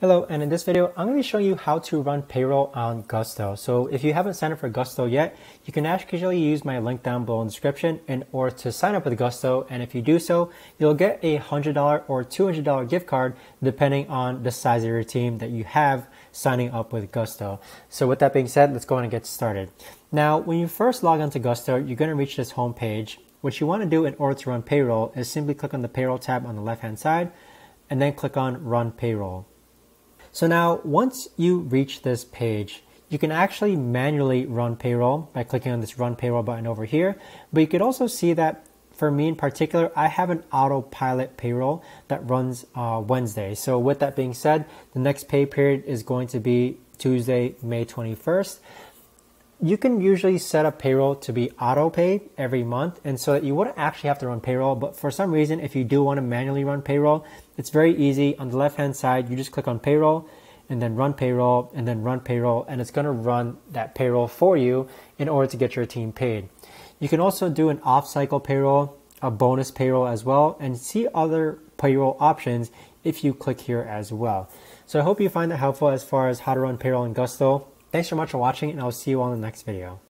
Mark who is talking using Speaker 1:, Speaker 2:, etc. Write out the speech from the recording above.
Speaker 1: Hello, and in this video, I'm going to be showing you how to run payroll on Gusto. So if you haven't signed up for Gusto yet, you can actually use my link down below in the description in order to sign up with Gusto. And if you do so, you'll get a $100 or $200 gift card depending on the size of your team that you have signing up with Gusto. So with that being said, let's go on and get started. Now, when you first log onto Gusto, you're going to reach this home page. What you want to do in order to run payroll is simply click on the payroll tab on the left-hand side and then click on run payroll. So now, once you reach this page, you can actually manually run payroll by clicking on this run payroll button over here. But you could also see that for me in particular, I have an autopilot payroll that runs Wednesday. So with that being said, the next pay period is going to be Tuesday, May 21st. You can usually set up payroll to be auto paid every month, and so that you wouldn't actually have to run payroll. But for some reason, if you do want to manually run payroll, it's very easy. On the left hand side, you just click on payroll and then run payroll and then run payroll, and it's going to run that payroll for you in order to get your team paid. You can also do an off cycle payroll, a bonus payroll as well, and see other payroll options if you click here as well. So I hope you find that helpful as far as how to run payroll in Gusto. Thanks so much for watching, and I'll see you all in the next video.